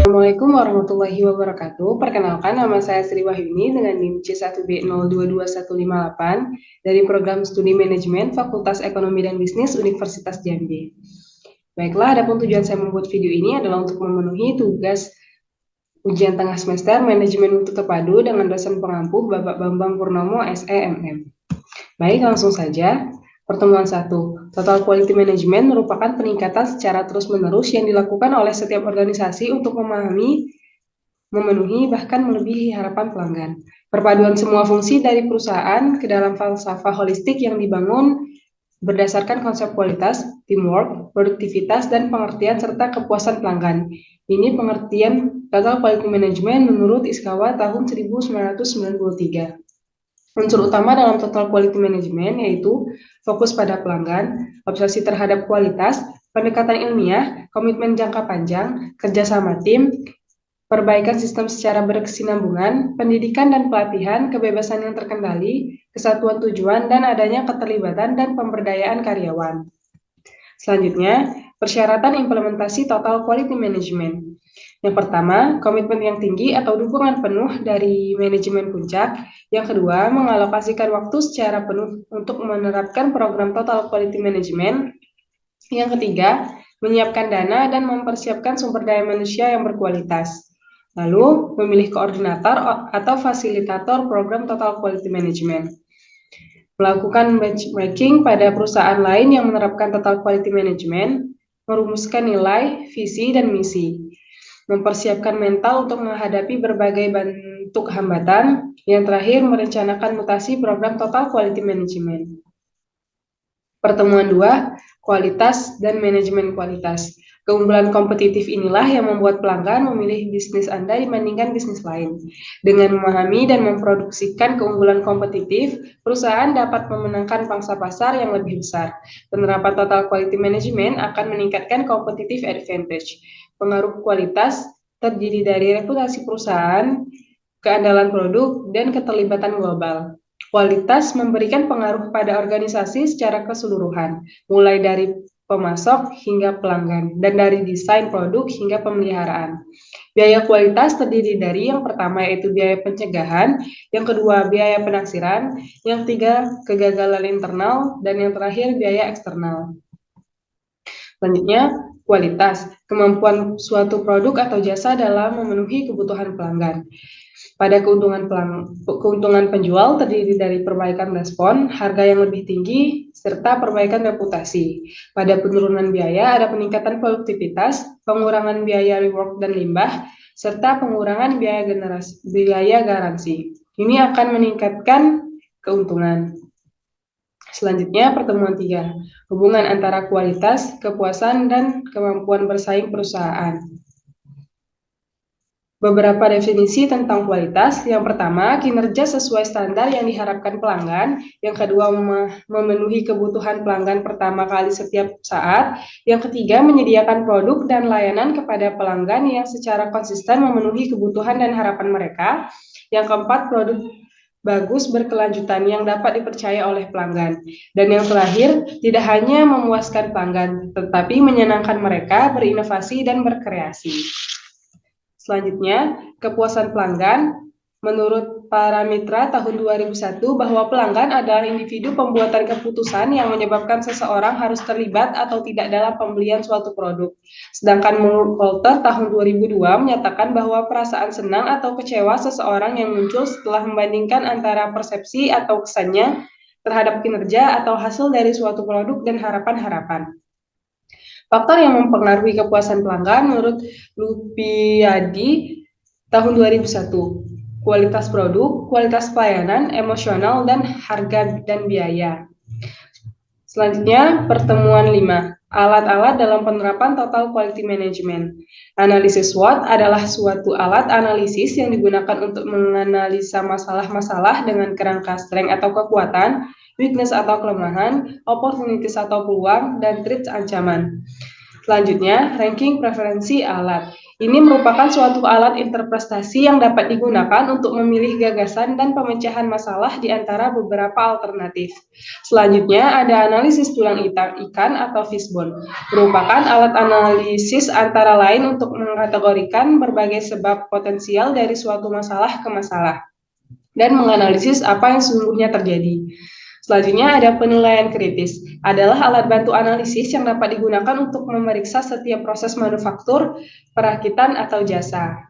Assalamualaikum warahmatullahi wabarakatuh. Perkenalkan, nama saya Sri Wahyuni dengan NIM C1B022158 dari Program Studi Manajemen Fakultas Ekonomi dan Bisnis Universitas Jambi. Baiklah, adapun tujuan saya membuat video ini adalah untuk memenuhi tugas ujian tengah semester Manajemen Mutu Terpadu dengan dosen pengampu Bapak Bambang Purnomo SEMM. Baik, langsung saja. Pertemuan 1. Total Quality Management merupakan peningkatan secara terus-menerus yang dilakukan oleh setiap organisasi untuk memahami, memenuhi, bahkan melebihi harapan pelanggan. Perpaduan semua fungsi dari perusahaan ke dalam falsafah holistik yang dibangun berdasarkan konsep kualitas, teamwork, produktivitas, dan pengertian serta kepuasan pelanggan. Ini pengertian Total Quality Management menurut Iskawa tahun 1993. Unsur utama dalam Total Quality Management yaitu fokus pada pelanggan, obsesi terhadap kualitas, pendekatan ilmiah, komitmen jangka panjang, kerjasama tim, perbaikan sistem secara berkesinambungan, pendidikan dan pelatihan, kebebasan yang terkendali, kesatuan tujuan, dan adanya keterlibatan dan pemberdayaan karyawan. Selanjutnya, persyaratan implementasi Total Quality Management. Yang pertama, komitmen yang tinggi atau dukungan penuh dari manajemen puncak. Yang kedua, mengalokasikan waktu secara penuh untuk menerapkan program Total Quality Management. Yang ketiga, menyiapkan dana dan mempersiapkan sumber daya manusia yang berkualitas. Lalu, memilih koordinator atau fasilitator program Total Quality Management. Melakukan benchmarking pada perusahaan lain yang menerapkan Total Quality Management, merumuskan nilai, visi, dan misi. Mempersiapkan mental untuk menghadapi berbagai bentuk hambatan. Yang terakhir, merencanakan mutasi program Total Quality Management. Pertemuan 2, kualitas dan manajemen kualitas. Keunggulan kompetitif inilah yang membuat pelanggan memilih bisnis Anda dibandingkan bisnis lain. Dengan memahami dan memproduksikan keunggulan kompetitif, perusahaan dapat memenangkan pangsa pasar yang lebih besar. Penerapan Total Quality Management akan meningkatkan competitive advantage. Pengaruh kualitas terdiri dari reputasi perusahaan, keandalan produk, dan keterlibatan global. Kualitas memberikan pengaruh pada organisasi secara keseluruhan, mulai dari pemasok hingga pelanggan, dan dari desain produk hingga pemeliharaan. Biaya kualitas terdiri dari yang pertama yaitu biaya pencegahan, yang kedua biaya penaksiran, yang ketiga kegagalan internal, dan yang terakhir biaya eksternal. Selanjutnya, kualitas, kemampuan suatu produk atau jasa dalam memenuhi kebutuhan pelanggan. Pada keuntungan penjual terdiri dari perbaikan respon, harga yang lebih tinggi, serta perbaikan reputasi. Pada penurunan biaya ada peningkatan produktivitas, pengurangan biaya rework dan limbah, serta pengurangan biaya garansi. Ini akan meningkatkan keuntungan. Selanjutnya, pertemuan 3. Hubungan antara kualitas, kepuasan, dan kemampuan bersaing perusahaan. Beberapa definisi tentang kualitas. Yang pertama, kinerja sesuai standar yang diharapkan pelanggan. Yang kedua, memenuhi kebutuhan pelanggan pertama kali setiap saat. Yang ketiga, menyediakan produk dan layanan kepada pelanggan yang secara konsisten memenuhi kebutuhan dan harapan mereka. Yang keempat, produk bagus berkelanjutan yang dapat dipercaya oleh pelanggan. Dan yang terakhir, tidak hanya memuaskan pelanggan, tetapi menyenangkan mereka berinovasi dan berkreasi. Selanjutnya, kepuasan pelanggan. Menurut Paramitra tahun 2001 bahwa pelanggan adalah individu pembuatan keputusan yang menyebabkan seseorang harus terlibat atau tidak dalam pembelian suatu produk. Sedangkan menurut Coulter tahun 2002 menyatakan bahwa perasaan senang atau kecewa seseorang yang muncul setelah membandingkan antara persepsi atau kesannya terhadap kinerja atau hasil dari suatu produk dan harapan-harapan. Faktor yang mempengaruhi kepuasan pelanggan menurut Lupiadi tahun 2001. Kualitas produk, kualitas pelayanan, emosional, dan harga dan biaya. Selanjutnya, pertemuan 5. Alat-alat dalam penerapan Total Quality Management. Analisis SWOT adalah suatu alat analisis yang digunakan untuk menganalisa masalah-masalah dengan kerangka strength atau kekuatan, weakness atau kelemahan, opportunities atau peluang, dan threats ancaman. Selanjutnya, ranking preferensi alat. Ini merupakan suatu alat interpretasi yang dapat digunakan untuk memilih gagasan dan pemecahan masalah di antara beberapa alternatif. Selanjutnya, ada analisis tulang ikan atau fishbone. Merupakan alat analisis antara lain untuk mengkategorikan berbagai sebab potensial dari suatu masalah ke masalah dan menganalisis apa yang sesungguhnya terjadi. Selanjutnya ada penilaian kritis, adalah alat bantu analisis yang dapat digunakan untuk memeriksa setiap proses manufaktur, perakitan, atau jasa.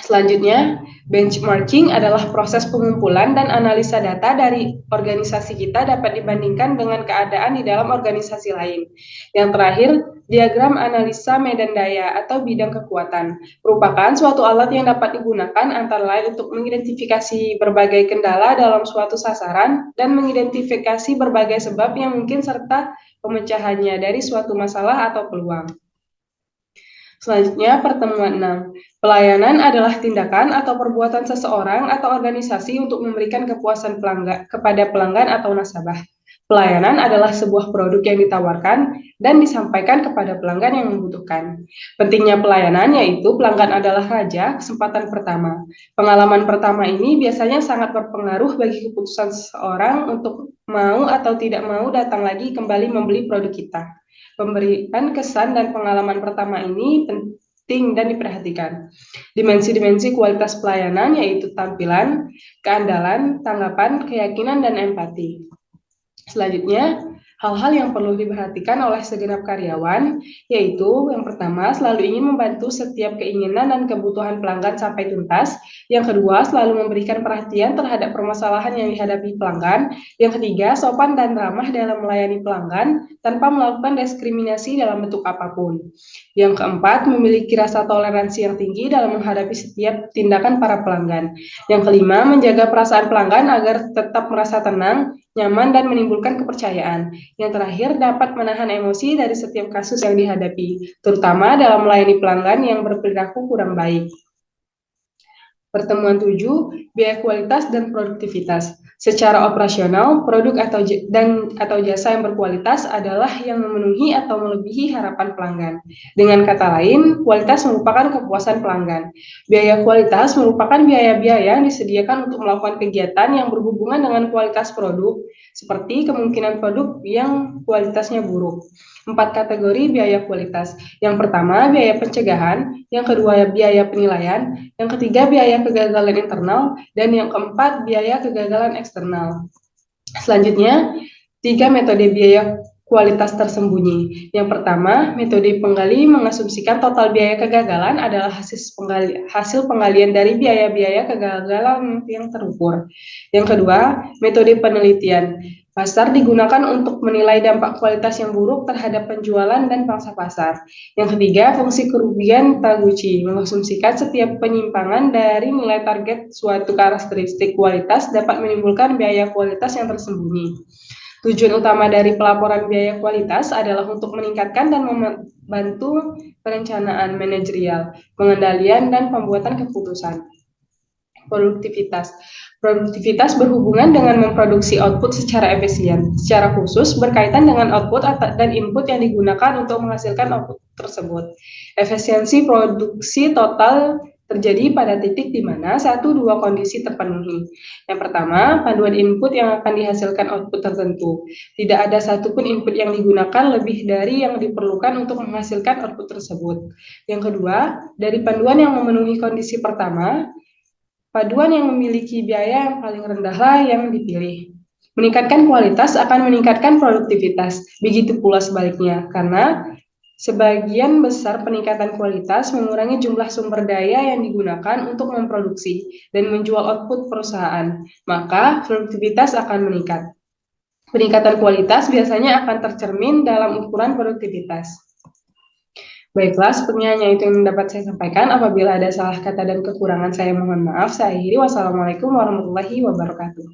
Selanjutnya, benchmarking adalah proses pengumpulan dan analisa data dari organisasi kita dapat dibandingkan dengan keadaan di dalam organisasi lain. Yang terakhir, diagram analisa medan daya atau bidang kekuatan merupakan suatu alat yang dapat digunakan antara lain untuk mengidentifikasi berbagai kendala dalam suatu sasaran dan mengidentifikasi berbagai sebab yang mungkin serta pemecahannya dari suatu masalah atau peluang. Selanjutnya, pertemuan 6. Pelayanan adalah tindakan atau perbuatan seseorang atau organisasi untuk memberikan kepuasan kepada pelanggan atau nasabah. Pelayanan adalah sebuah produk yang ditawarkan dan disampaikan kepada pelanggan yang membutuhkan. Pentingnya pelayanan yaitu pelanggan adalah raja, kesempatan pertama. Pengalaman pertama ini biasanya sangat berpengaruh bagi keputusan seseorang untuk mau atau tidak mau datang lagi kembali membeli produk kita. Pemberian kesan dan pengalaman pertama ini penting dan diperhatikan. Dimensi-dimensi kualitas pelayanan yaitu tampilan, keandalan, tanggapan, keyakinan, dan empati. Selanjutnya, hal-hal yang perlu diperhatikan oleh segenap karyawan, yaitu yang pertama, selalu ingin membantu setiap keinginan dan kebutuhan pelanggan sampai tuntas. Yang kedua, selalu memberikan perhatian terhadap permasalahan yang dihadapi pelanggan. Yang ketiga, sopan dan ramah dalam melayani pelanggan tanpa melakukan diskriminasi dalam bentuk apapun. Yang keempat, memiliki rasa toleransi yang tinggi dalam menghadapi setiap tindakan para pelanggan. Yang kelima, menjaga perasaan pelanggan agar tetap merasa tenang, nyaman, dan menimbulkan kepercayaan. Yang terakhir, dapat menahan emosi dari setiap kasus yang dihadapi, terutama dalam melayani pelanggan yang berperilaku kurang baik. Pertemuan 7, biaya kualitas dan produktivitas. Secara operasional, produk atau jasa yang berkualitas adalah yang memenuhi atau melebihi harapan pelanggan. Dengan kata lain, kualitas merupakan kepuasan pelanggan. Biaya kualitas merupakan biaya-biaya yang disediakan untuk melakukan kegiatan yang berhubungan dengan kualitas produk, seperti kemungkinan produk yang kualitasnya buruk. 4 kategori biaya kualitas. Yang pertama, biaya pencegahan. Yang kedua, biaya penilaian. Yang ketiga, biaya kegagalan internal. Dan yang keempat, biaya kegagalan eksternal. Selanjutnya, 3 metode biaya kualitas tersembunyi. Yang pertama, metode penggali mengasumsikan total biaya kegagalan adalah hasil penggalian dari biaya-biaya kegagalan yang terukur. Yang kedua, metode penelitian. Pasar digunakan untuk menilai dampak kualitas yang buruk terhadap penjualan dan pangsa pasar. Yang ketiga, fungsi kerugian Taguchi mengasumsikan setiap penyimpangan dari nilai target suatu karakteristik kualitas dapat menimbulkan biaya kualitas yang tersembunyi. Tujuan utama dari pelaporan biaya kualitas adalah untuk meningkatkan dan membantu perencanaan manajerial, pengendalian, dan pembuatan keputusan. Produktivitas. Produktivitas berhubungan dengan memproduksi output secara efisien, secara khusus berkaitan dengan output dan input yang digunakan untuk menghasilkan output tersebut. Efisiensi produksi total terjadi pada titik di mana 1-2 kondisi terpenuhi. Yang pertama, panduan input yang akan dihasilkan output tertentu. Tidak ada satupun input yang digunakan lebih dari yang diperlukan untuk menghasilkan output tersebut. Yang kedua, dari panduan yang memenuhi kondisi pertama, paduan yang memiliki biaya yang paling rendahlah yang dipilih. Meningkatkan kualitas akan meningkatkan produktivitas, begitu pula sebaliknya, karena sebagian besar peningkatan kualitas mengurangi jumlah sumber daya yang digunakan untuk memproduksi dan menjual output perusahaan, maka produktivitas akan meningkat. Peningkatan kualitas biasanya akan tercermin dalam ukuran produktivitas. Baiklah, sepertinya hanya itu yang dapat saya sampaikan. Apabila ada salah kata dan kekurangan, saya mohon maaf. Saya akhiri. Wassalamualaikum warahmatullahi wabarakatuh.